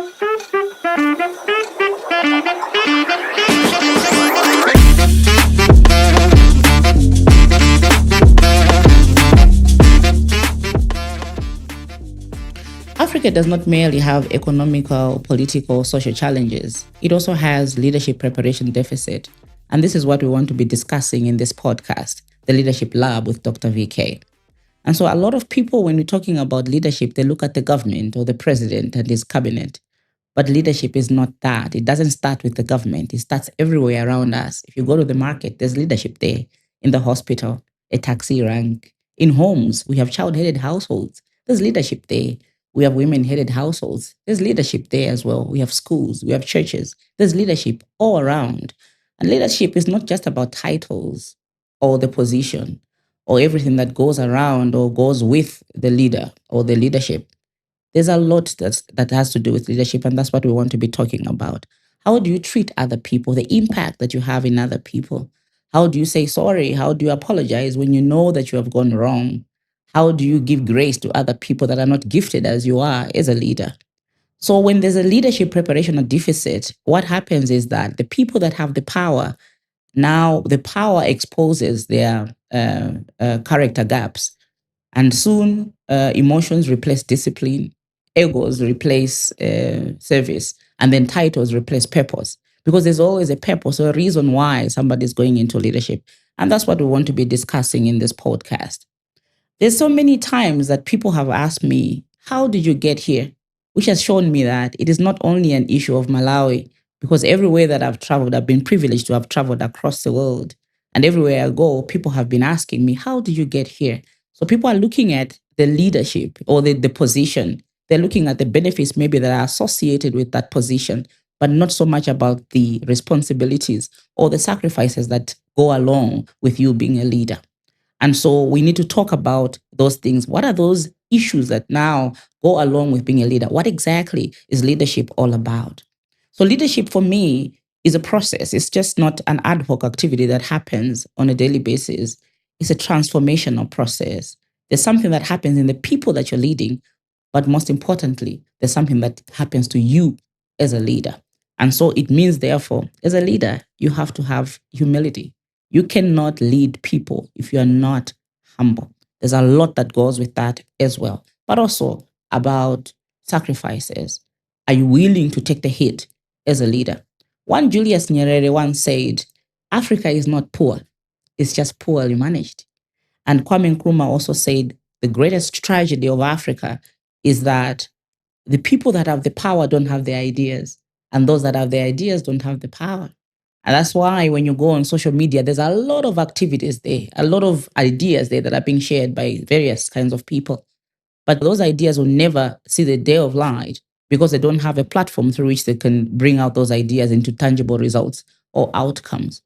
Africa does not merely have economical, political, social challenges. It also has leadership preparation deficit. And this is what we want to be discussing in this podcast, the Leadership Lab with Dr. VK. And so a lot of people, when we're talking about leadership, they look at the government or the president and his cabinet. But leadership is not that. It doesn't start with the government. It starts everywhere around us. If you go to the market, there's leadership there. In the hospital, a taxi rank. In homes, we have child-headed households. There's leadership there. We have women-headed households. There's leadership there as well. We have schools. We have churches. There's leadership all around. And leadership is not just about titles or the position or everything that goes around or goes with the leader or the leadership. There's a lot that has to do with leadership, and that's what we want to be talking about. How do you treat other people, the impact that you have in other people? How do you say sorry? How do you apologize when you know that you have gone wrong? How do you give grace to other people that are not gifted as you are as a leader? So when there's a leadership preparation or deficit, what happens is that the people that have the power, now the power exposes their character gaps. And soon emotions replace discipline, egos replace service, and then titles replace purpose. Because there's always a purpose or a reason why somebody's going into leadership. And that's what we want to be discussing in this podcast. There's so many times that people have asked me, how did you get here? Which has shown me that it is not only an issue of Malawi, because everywhere that I've traveled, I've been privileged to have traveled across the world. And everywhere I go, people have been asking me, how did you get here? So people are looking at the leadership or the position. They're looking at the benefits maybe that are associated with that position, but not so much about the responsibilities or the sacrifices that go along with you being a leader. And so we need to talk about those things. What are those issues that now go along with being a leader? What exactly is leadership all about? So leadership for me is a process. It's just not an ad hoc activity that happens on a daily basis. It's a transformational process. There's something that happens in the people that you're leading, but most importantly, there's something that happens to you as a leader. And so it means, therefore, as a leader, you have to have humility. You cannot lead people if you are not humble. There's a lot that goes with that as well, but also about sacrifices. Are you willing to take the hit as a leader? One Julius Nyerere once said, Africa is not poor, it's just poorly managed. And Kwame Nkrumah also said, the greatest tragedy of Africa is that the people that have the power don't have the ideas, and those that have the ideas don't have the power. And that's why when you go on social media, there's a lot of activities there, a lot of ideas there that are being shared by various kinds of people. But those ideas will never see the day of light because they don't have a platform through which they can bring out those ideas into tangible results or outcomes.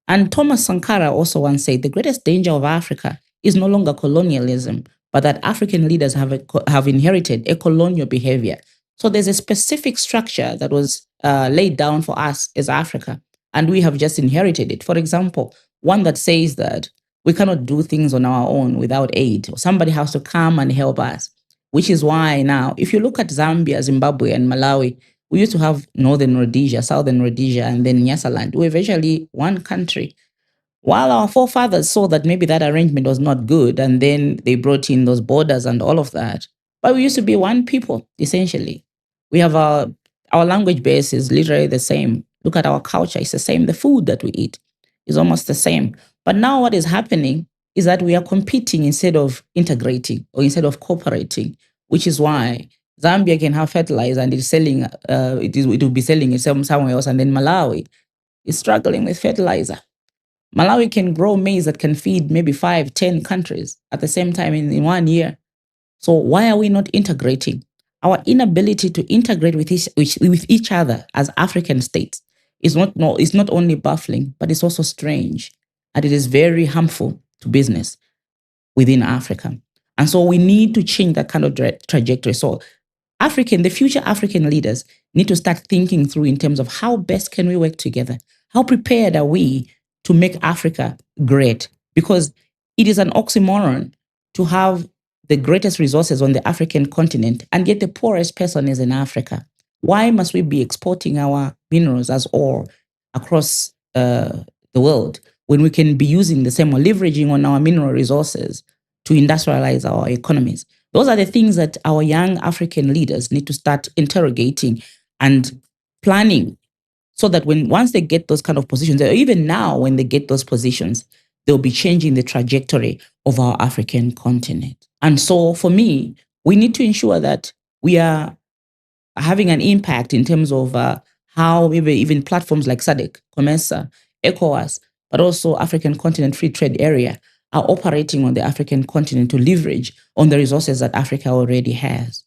And Thomas Sankara also once said, the greatest danger of Africa is no longer colonialism, but that African leaders have inherited a colonial behavior. So there's a specific structure that was laid down for us as Africa, and we have just inherited it. For example, one that says that we cannot do things on our own without aid, or somebody has to come and help us, which is why now, if you look at Zambia, Zimbabwe, and Malawi, we used to have Northern Rhodesia, Southern Rhodesia, and then Nyasaland. We're virtually one country. While our forefathers saw that maybe that arrangement was not good, and then they brought in those borders and all of that, but we used to be one people, essentially. We have our language base is literally the same. Look at our culture, it's the same. The food that we eat is almost the same. But now what is happening is that we are competing instead of integrating or instead of cooperating, which is why Zambia can have fertilizer and it's selling, it will be selling it somewhere else, and then Malawi is struggling with fertilizer. Malawi can grow maize that can feed maybe 5, 10 countries at the same time in 1 year. So why are we not integrating? Our inability to integrate with each other as African states is not only baffling, but it's also strange. And it is very harmful to business within Africa. And so we need to change that kind of trajectory. So the future African leaders need to start thinking through in terms of how best can we work together? How prepared are we to make Africa great? Because it is an oxymoron to have the greatest resources on the African continent, and yet the poorest person is in Africa. Why must we be exporting our minerals as ore across the world when we can be using the same or leveraging on our mineral resources to industrialize our economies? Those are the things that our young African leaders need to start interrogating and planning, so that once they get those kind of positions, or even now when they get those positions, they'll be changing the trajectory of our African continent. And so for me, we need to ensure that we are having an impact in terms of how maybe even platforms like SADC, COMESA, ECOWAS, but also African Continent Free Trade Area are operating on the African continent to leverage on the resources that Africa already has.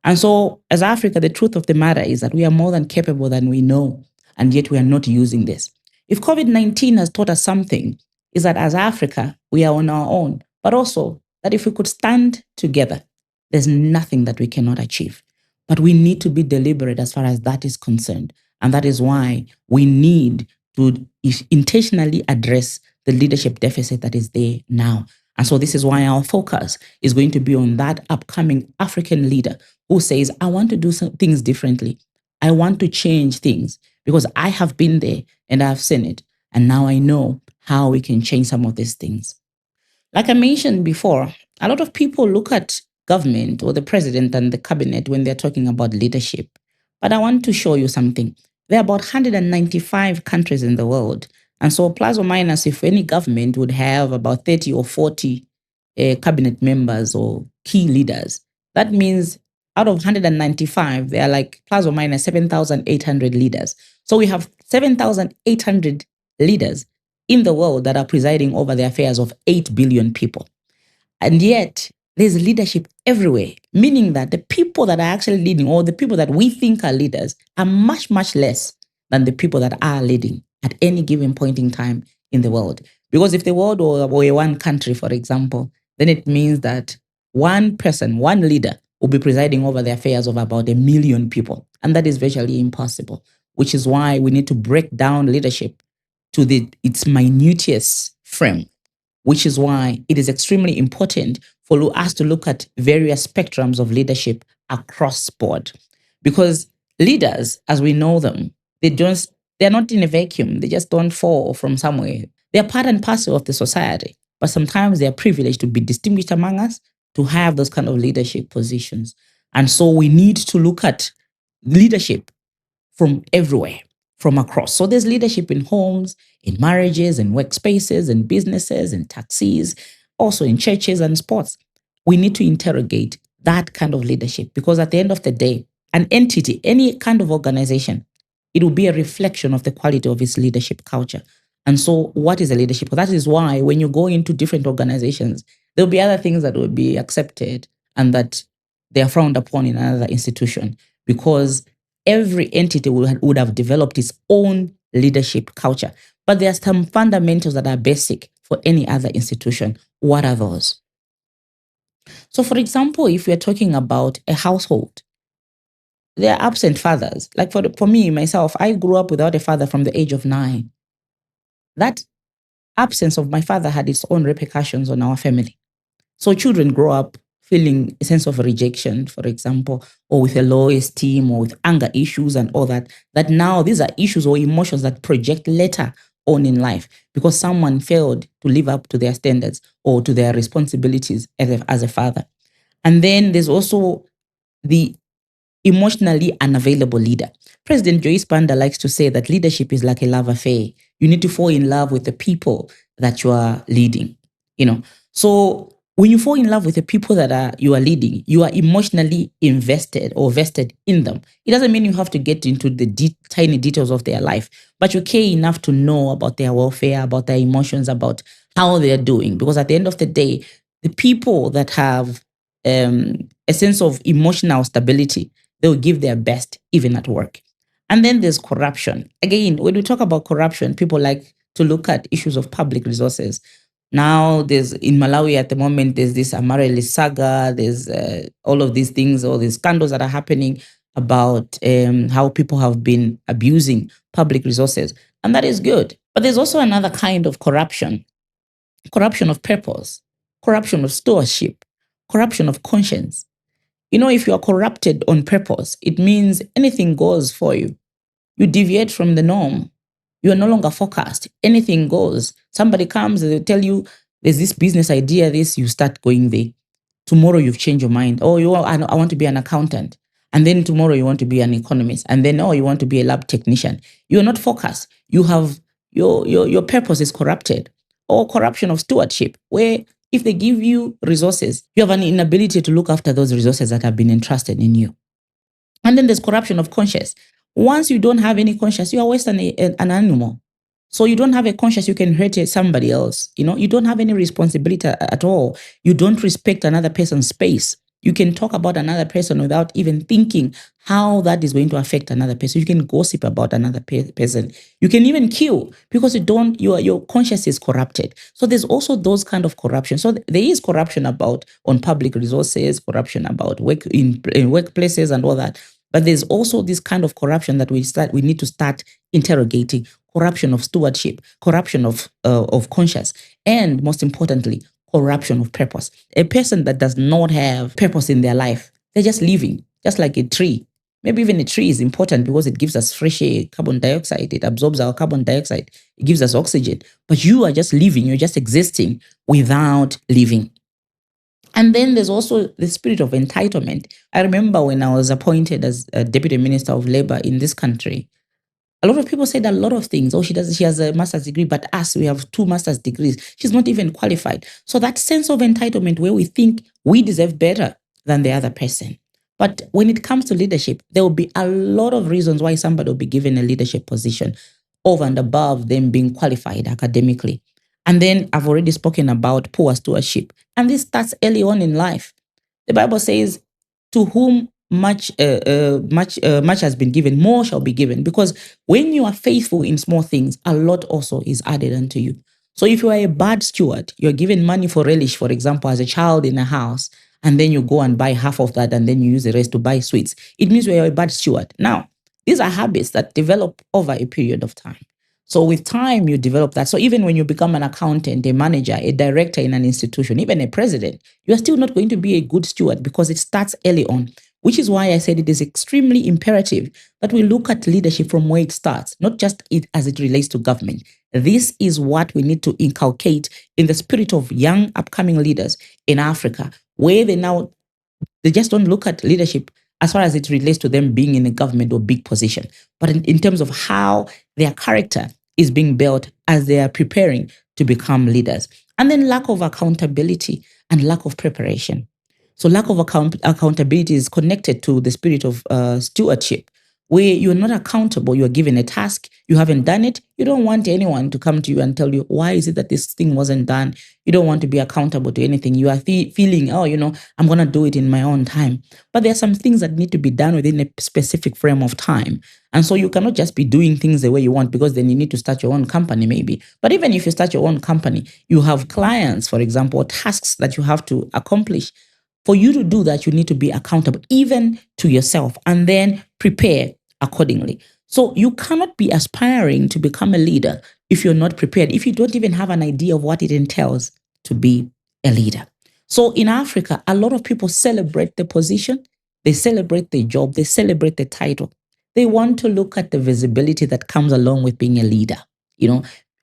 And so, as Africa, the truth of the matter is that we are more than capable than we know, and yet we are not using this. If COVID-19 has taught us something, is that as Africa, we are on our own, but also that if we could stand together, there's nothing that we cannot achieve. But we need to be deliberate as far as that is concerned. And that is why we need to intentionally address the leadership deficit that is there now. And so this is why our focus is going to be on that upcoming African leader who says, I want to do some things differently. I want to change things because I have been there and I've seen it. And now I know how we can change some of these things. Like I mentioned before, a lot of people look at government or the president and the cabinet when they're talking about leadership. But I want to show you something. There are about 195 countries in the world. And so, plus or minus, if any government would have about 30 or 40 cabinet members or key leaders, that means out of 195, there are like plus or minus 7,800 leaders. So we have 7,800 leaders in the world that are presiding over the affairs of 8 billion people. And yet, there's leadership everywhere, meaning that the people that are actually leading, or the people that we think are leaders, are much, much less than the people that are leading at any given point in time in the world. Because if the world were one country, for example, then it means that one person, one leader, will be presiding over the affairs of about 1 million people. And that is virtually impossible, which is why we need to break down leadership to its minutiest frame, which is why it is extremely important for us to look at various spectrums of leadership across board. Because leaders, as we know them, they're not in a vacuum. They just don't fall from somewhere. They're part and parcel of the society. But sometimes they're privileged to be distinguished among us, to have those kind of leadership positions. And so we need to look at leadership from everywhere, from across. So there's leadership in homes, in marriages, in workspaces, in businesses, in taxis, also in churches and sports. We need to interrogate that kind of leadership because at the end of the day, an entity, any kind of organization, it will be a reflection of the quality of its leadership culture. And so, what is a leadership? That is why when you go into different organizations, there'll be other things that will be accepted and that they are frowned upon in another institution because every entity would have developed its own leadership culture. But there are some fundamentals that are basic for any other institution. What are those? So, for example, if we're talking about a household, there are absent fathers. Like for me, myself, I grew up without a father from the age of 9. That absence of my father had its own repercussions on our family. So children grow up feeling a sense of rejection, for example, or with a low esteem or with anger issues and all that, that now these are issues or emotions that project later on in life because someone failed to live up to their standards or to their responsibilities as a father. And then there's also the emotionally unavailable leader. President Joyce Banda likes to say that leadership is like a love affair. You need to fall in love with the people that you are leading, you know. So when you fall in love with the people that you are leading, you are emotionally invested or vested in them. It doesn't mean you have to get into the tiny details of their life, but you care enough to know about their welfare, about their emotions, about how they're doing. Because at the end of the day, the people that have a sense of emotional stability, they will give their best even at work. And then there's corruption. Again, when we talk about corruption, people like to look at issues of public resources. Now, there's in Malawi at the moment, there's this Amareli saga, there's all of these things, all these scandals that are happening about how people have been abusing public resources. And that is good. But there's also another kind of corruption of purpose, corruption of stewardship, corruption of conscience. If you are corrupted on purpose, it means anything goes for you. You deviate from the norm. You are no longer focused. Anything goes. Somebody comes, they tell you there's this business idea, this, you start going there. Tomorrow you've changed your mind. Oh, I want to be an accountant. And then tomorrow you want to be an economist. And then, oh, you want to be a lab technician. You're not focused. You have your purpose is corrupted. Or corruption of stewardship, where if they give you resources, you have an inability to look after those resources that have been entrusted in you. And then there's corruption of conscience. Once you don't have any conscience, you are worse than an animal. So you don't have a conscience, you can hurt somebody else. You don't have any responsibility at all. You don't respect another person's space. You can talk about another person without even thinking how that is going to affect another person. You can gossip about another person. You can even kill because your conscience is corrupted. So there's also those kind of corruption. So there is corruption on public resources, corruption about work in workplaces and all that. But there's also this kind of corruption that we need to start interrogating: corruption of stewardship, corruption of conscience, and most importantly, corruption of purpose. A person that does not have purpose in their life, they're just living, just like a tree. Maybe even a tree is important because it gives us fresh air, carbon dioxide. It absorbs our carbon dioxide. It gives us oxygen. But you are just living. You're just existing without living. And then there's also the spirit of entitlement. I remember when I was appointed as a deputy minister of labor in this country, a lot of people said a lot of things. Oh, she has a master's degree, but us, we have 2 master's degrees. She's not even qualified. So that sense of entitlement where we think we deserve better than the other person. But when it comes to leadership, there will be a lot of reasons why somebody will be given a leadership position over and above them being qualified academically. And then I've already spoken about poor stewardship. And this starts early on in life. The Bible says, to whom much has been given, more shall be given. Because when you are faithful in small things, a lot also is added unto you. So if you are a bad steward, you're given money for relish, for example, as a child in a house, and then you go and buy half of that, and then you use the rest to buy sweets, it means you're a bad steward. Now, these are habits that develop over a period of time. So with time, you develop that. So even when you become an accountant, a manager, a director in an institution, even a president, you are still not going to be a good steward because it starts early on, which is why I said it is extremely imperative that we look at leadership from where it starts, not just as it relates to government. This is what we need to inculcate in the spirit of young upcoming leaders in Africa, where they just don't look at leadership as far as it relates to them being in a government or big position, but in terms of how their character is being built as they are preparing to become leaders. And then lack of accountability and lack of preparation. So lack of accountability is connected to the spirit of stewardship, where you're not accountable. You're given a task, you haven't done it. You don't want anyone to come to you and tell you, why is it that this thing wasn't done? You don't want to be accountable to anything. You are feeling, oh, I'm going to do it in my own time. But there are some things that need to be done within a specific frame of time. And so you cannot just be doing things the way you want, because then you need to start your own company maybe. But even if you start your own company, you have clients, for example, or tasks that you have to accomplish. For you to do that, you need to be accountable, even to yourself, and then prepare accordingly. So you cannot be aspiring to become a leader if you're not prepared, if you don't even have an idea of what it entails to be a leader. So in Africa, a lot of people celebrate the position, they celebrate the job, they celebrate the title. They want to look at the visibility that comes along with being a leader,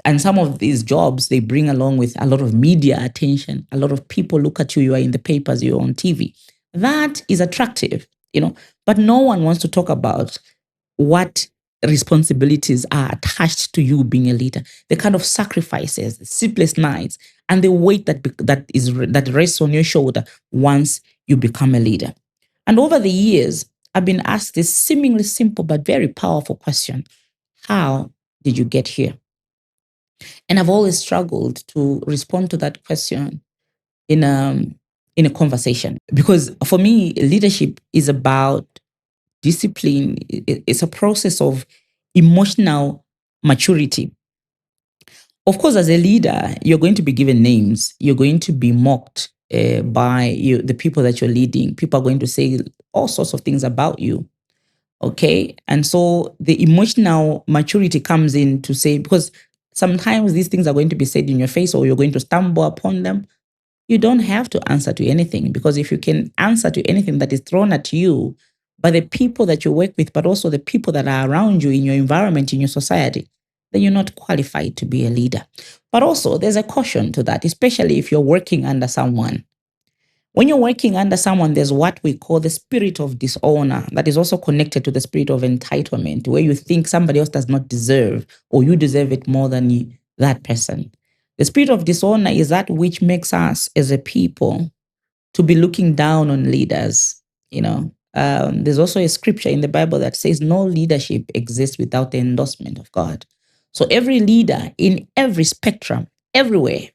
and some of these jobs, they bring along with a lot of media attention. A lot of people look at you, you are in the papers, you're on TV. That is attractive, but no one wants to talk about what responsibilities are attached to you being a leader, the kind of sacrifices, the sleepless nights, and the weight that rests on your shoulder once you become a leader. And over the years, I've been asked this seemingly simple but very powerful question: how did you get here? And I've always struggled to respond to that question in a conversation, because for me, leadership is about discipline. It's a process of emotional maturity. Of course, as a leader, you're going to be given names. You're going to be mocked by the people that you're leading. People are going to say all sorts of things about you. Okay. And so the emotional maturity comes in to say, because sometimes these things are going to be said in your face, or you're going to stumble upon them. You don't have to answer to anything, because if you can answer to anything that is thrown at you by the people that you work with, but also the people that are around you in your environment, in your society, then you're not qualified to be a leader. But also, there's a caution to that, especially if you're working under someone. When you're working under someone, there's what we call the spirit of dishonor that is also connected to the spirit of entitlement, where you think somebody else does not deserve, or you deserve it more than that person. The spirit of dishonor is that which makes us as a people to be looking down on leaders. There's also a scripture in the Bible that says no leadership exists without the endorsement of God. So every leader in every spectrum, everywhere,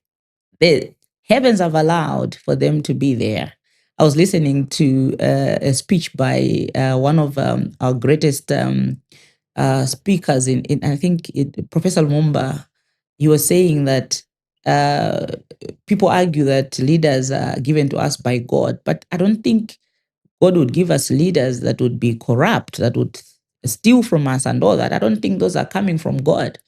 the heavens have allowed for them to be there. I was listening to a speech by one of our greatest speakers in I think Professor Lumumba. He was saying that people argue that leaders are given to us by God, but I don't think God would give us leaders that would be corrupt, that would steal from us and all that. I don't think those are coming from God.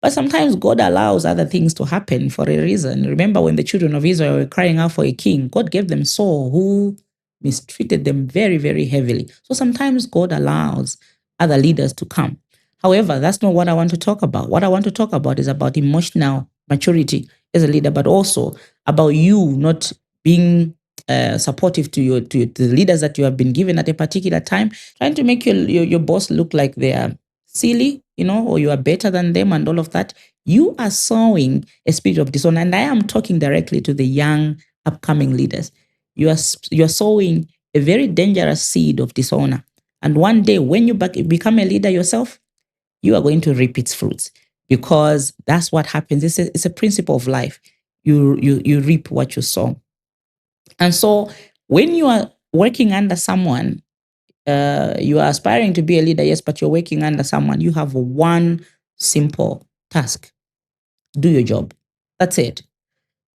But sometimes God allows other things to happen for a reason. Remember when the children of Israel were crying out for a king, God gave them Saul, who mistreated them very, very heavily. So sometimes God allows other leaders to come. However, that's not what I want to talk about. What I want to talk about is about emotional maturity as a leader, but also about you not being supportive to the leaders that you have been given at a particular time, trying to make your boss look like they are silly, or you are better than them and all of that. You are sowing a spirit of dishonor. And I am talking directly to the young upcoming leaders. You are sowing a very dangerous seed of dishonor. And one day when you become a leader yourself, you are going to reap its fruits, because that's what happens. It's a principle of life. You reap what you sow. And so when you are working under someone, you are aspiring to be a leader, yes, but you're working under someone. You have one simple task: do your job. That's it.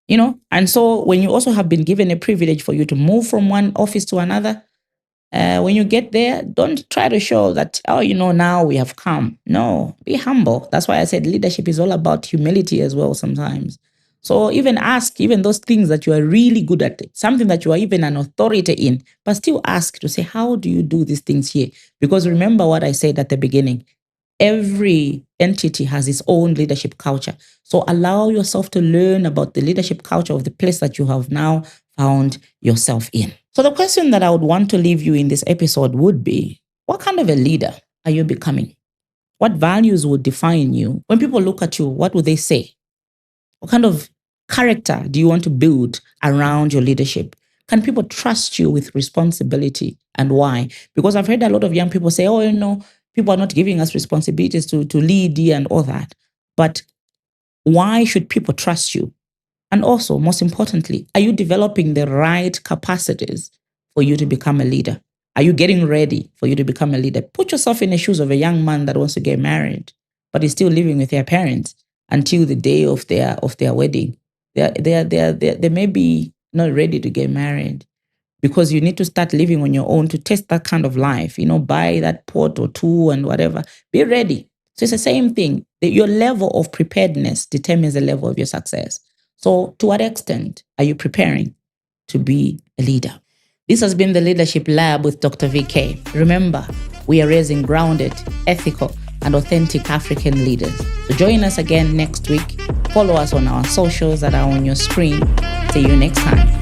And so when you also have been given a privilege for you to move from one office to another, when you get there, don't try to show that, now we have come. No, be humble. That's why I said leadership is all about humility as well sometimes. So even ask, even those things that you are really good at, something that you are even an authority in, but still ask to say, how do you do these things here? Because remember what I said at the beginning, every entity has its own leadership culture. So allow yourself to learn about the leadership culture of the place that you have now found yourself in. So the question that I would want to leave you in this episode would be, what kind of a leader are you becoming? What values would define you? When people look at you, what would they say? What kind of character do you want to build around your leadership? Can people trust you with responsibility, and why? Because I've heard a lot of young people say, people are not giving us responsibilities to lead and all that. But why should people trust you? And also, most importantly, are you developing the right capacities for you to become a leader? Are you getting ready for you to become a leader? Put yourself in the shoes of a young man that wants to get married, but is still living with their parents until the day of their wedding. They may be not ready to get married, because you need to start living on your own to test that kind of life. Buy that pot or two and whatever. Be ready. So it's the same thing. Your level of preparedness determines the level of your success. So to what extent are you preparing to be a leader? This has been the Leadership Lab with Dr. VK. Remember, we are raising grounded, ethical, and authentic African leaders. So join us again next week. Follow us on our socials that are on your screen. See you next time.